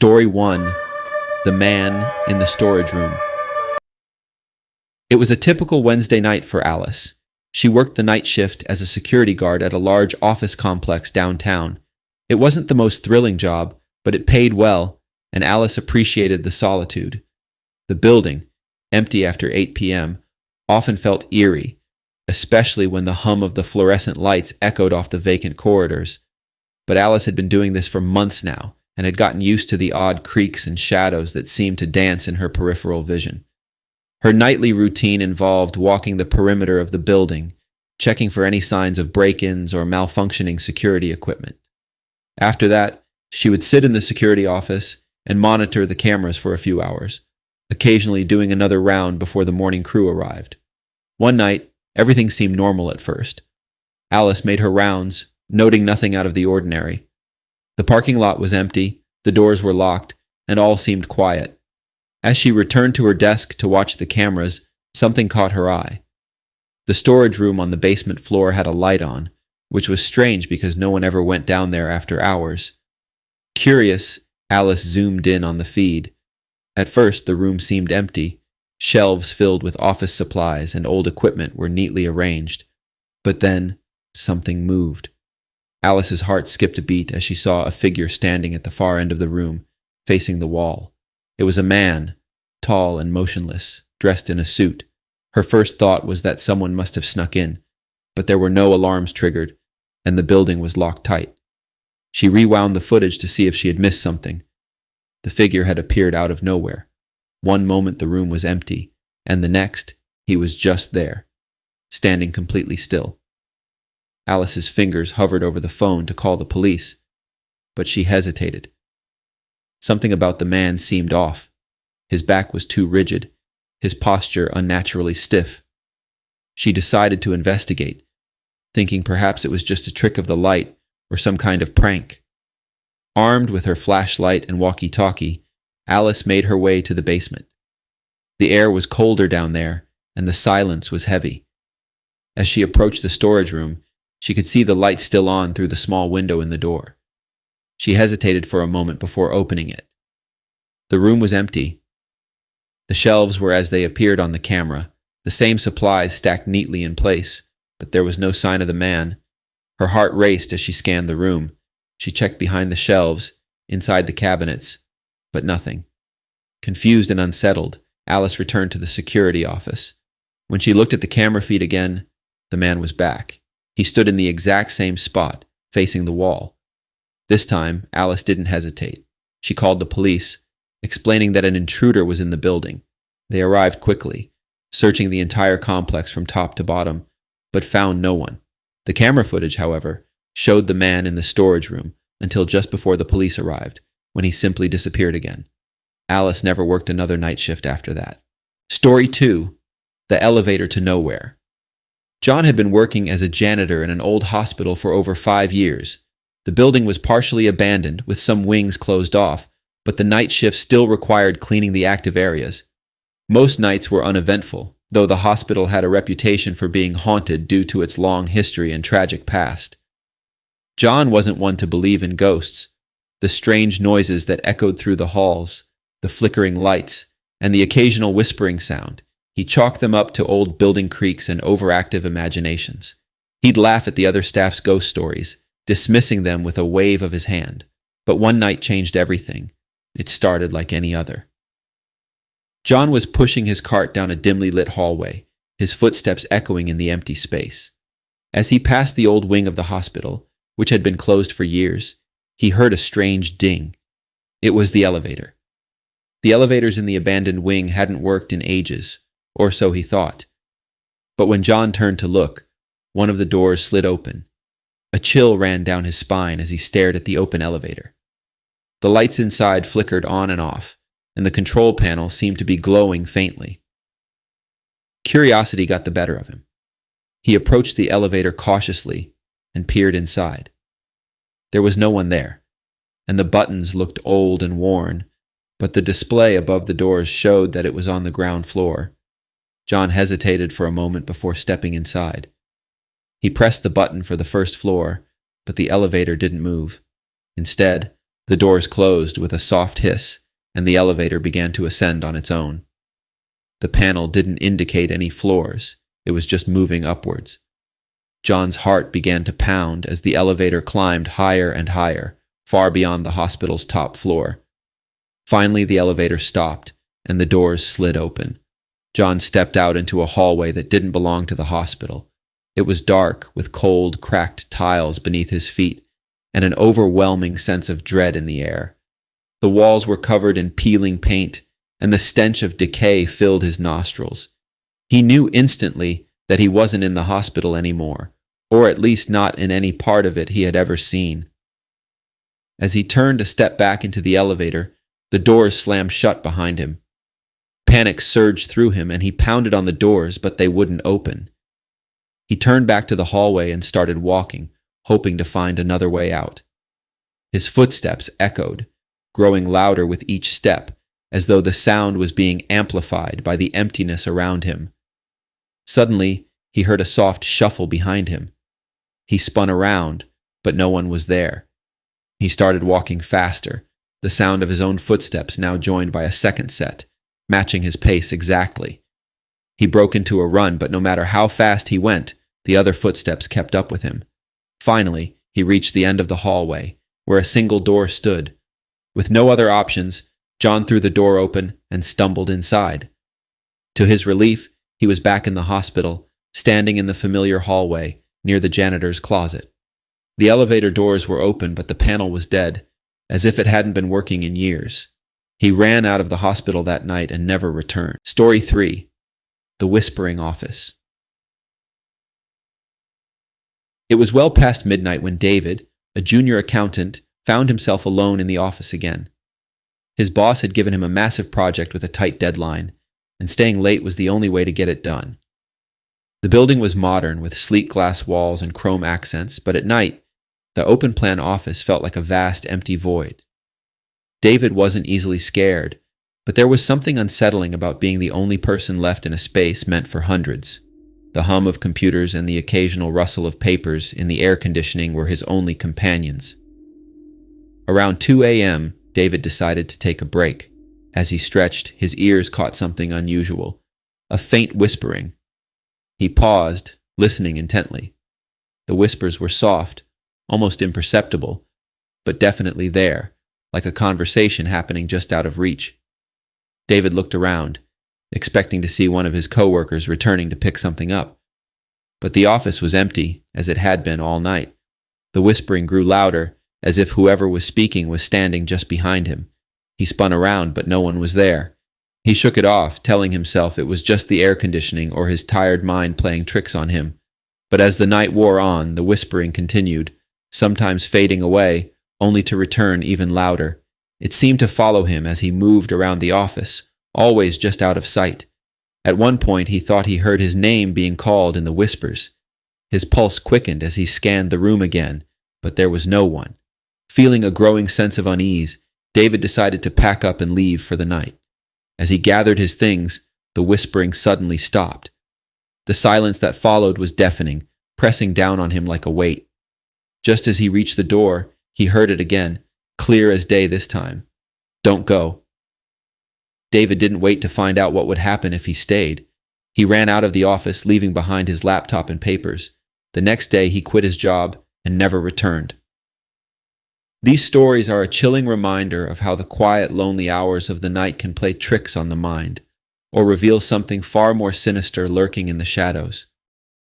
Story 1. The Man in the Storage Room. It was a typical Wednesday night for Alice. She worked the night shift as a security guard at a large office complex downtown. It wasn't the most thrilling job, but it paid well, and Alice appreciated the solitude. The building, empty after 8 p.m., often felt eerie, especially when the hum of the fluorescent lights echoed off the vacant corridors. But Alice had been doing this for months now, and had gotten used to the odd creaks and shadows that seemed to dance in her peripheral vision. Her nightly routine involved walking the perimeter of the building, checking for any signs of break-ins or malfunctioning security equipment. After that, she would sit in the security office and monitor the cameras for a few hours, occasionally doing another round before the morning crew arrived. One night, everything seemed normal at first. Alice made her rounds, noting nothing out of the ordinary. The parking lot was empty, the doors were locked, and all seemed quiet. As she returned to her desk to watch the cameras, something caught her eye. The storage room on the basement floor had a light on, which was strange because no one ever went down there after hours. Curious, Alice zoomed in on the feed. At first, the room seemed empty. Shelves filled with office supplies and old equipment were neatly arranged. But then, something moved. Alice's heart skipped a beat as she saw a figure standing at the far end of the room, facing the wall. It was a man, tall and motionless, dressed in a suit. Her first thought was that someone must have snuck in, but there were no alarms triggered, and the building was locked tight. She rewound the footage to see if she had missed something. The figure had appeared out of nowhere. One moment the room was empty, and the next, he was just there, standing completely still. Alice's fingers hovered over the phone to call the police, but she hesitated. Something about the man seemed off. His back was too rigid, his posture unnaturally stiff. She decided to investigate, thinking perhaps it was just a trick of the light or some kind of prank. Armed with her flashlight and walkie-talkie, Alice made her way to the basement. The air was colder down there, and the silence was heavy. As she approached the storage room, she could see the light still on through the small window in the door. She hesitated for a moment before opening it. The room was empty. The shelves were as they appeared on the camera, the same supplies stacked neatly in place, but there was no sign of the man. Her heart raced as she scanned the room. She checked behind the shelves, inside the cabinets, but nothing. Confused and unsettled, Alice returned to the security office. When she looked at the camera feed again, the man was back. He stood in the exact same spot, facing the wall. This time, Alice didn't hesitate. She called the police, explaining that an intruder was in the building. They arrived quickly, searching the entire complex from top to bottom, but found no one. The camera footage, however, showed the man in the storage room until just before the police arrived, when he simply disappeared again. Alice never worked another night shift after that. Story 2. The Elevator to Nowhere. John had been working as a janitor in an old hospital for over 5 years. The building was partially abandoned, with some wings closed off, but the night shift still required cleaning the active areas. Most nights were uneventful, though the hospital had a reputation for being haunted due to its long history and tragic past. John wasn't one to believe in ghosts. The strange noises that echoed through the halls, the flickering lights, and the occasional whispering sound, he chalked them up to old building creaks and overactive imaginations. He'd laugh at the other staff's ghost stories, dismissing them with a wave of his hand. But one night changed everything. It started like any other. John was pushing his cart down a dimly lit hallway, his footsteps echoing in the empty space. As he passed the old wing of the hospital, which had been closed for years, he heard a strange ding. It was the elevator. The elevators in the abandoned wing hadn't worked in ages, or so he thought. But when John turned to look, one of the doors slid open. A chill ran down his spine as he stared at the open elevator. The lights inside flickered on and off, and the control panel seemed to be glowing faintly. Curiosity got the better of him. He approached the elevator cautiously and peered inside. There was no one there, and the buttons looked old and worn, but the display above the doors showed that it was on the ground floor. John hesitated for a moment before stepping inside. He pressed the button for the first floor, but the elevator didn't move. Instead, The doors closed with a soft hiss, and the elevator began to ascend on its own. The panel didn't indicate any floors, it was just moving upwards. John's heart began to pound as the elevator climbed higher and higher, far beyond the hospital's top floor. Finally, the elevator stopped, and the doors slid open. John stepped out into a hallway that didn't belong to the hospital. It was dark, with cold, cracked tiles beneath his feet, and an overwhelming sense of dread in the air. The walls were covered in peeling paint, and the stench of decay filled his nostrils. He knew instantly that he wasn't in the hospital anymore, or at least not in any part of it he had ever seen. As he turned to step back into the elevator, the doors slammed shut behind him. Panic surged through him, and he pounded on the doors, but they wouldn't open. He turned back to the hallway and started walking, hoping to find another way out. His footsteps echoed, growing louder with each step, as though the sound was being amplified by the emptiness around him. Suddenly, he heard a soft shuffle behind him. He spun around, but no one was there. He started walking faster, the sound of his own footsteps now joined by a second set, matching his pace exactly. He broke into a run, but no matter how fast he went, the other footsteps kept up with him. Finally, he reached the end of the hallway, where a single door stood. With no other options, John threw the door open and stumbled inside. To his relief, he was back in the hospital, standing in the familiar hallway near the janitor's closet. The elevator doors were open, but the panel was dead, as if it hadn't been working in years. He ran out of the hospital that night and never returned. Story 3. The Whispering Office. It was well past midnight when David, a junior accountant, found himself alone in the office again. His boss had given him a massive project with a tight deadline, and staying late was the only way to get it done. The building was modern, with sleek glass walls and chrome accents, but at night, the open-plan office felt like a vast, empty void. David wasn't easily scared, but there was something unsettling about being the only person left in a space meant for hundreds. The hum of computers and the occasional rustle of papers in the air conditioning were his only companions. Around 2 a.m., David decided to take a break. As he stretched, his ears caught something unusual, a faint whispering. He paused, listening intently. The whispers were soft, almost imperceptible, but definitely there, like a conversation happening just out of reach. David looked around, expecting to see one of his coworkers returning to pick something up. But the office was empty, as it had been all night. The whispering grew louder, as if whoever was speaking was standing just behind him. He spun around, but no one was there. He shook it off, telling himself it was just the air conditioning or his tired mind playing tricks on him. But as the night wore on, the whispering continued, sometimes fading away, only to return even louder. It seemed to follow him as he moved around the office, always just out of sight. At one point, he thought he heard his name being called in the whispers. His pulse quickened as he scanned the room again, but there was no one. Feeling a growing sense of unease, David decided to pack up and leave for the night. As he gathered his things, the whispering suddenly stopped. The silence that followed was deafening, pressing down on him like a weight. Just as he reached the door, he heard it again, clear as day this time. "Don't go." David didn't wait to find out what would happen if he stayed. He ran out of the office, leaving behind his laptop and papers. The next day, he quit his job and never returned. These stories are a chilling reminder of how the quiet, lonely hours of the night can play tricks on the mind, or reveal something far more sinister lurking in the shadows.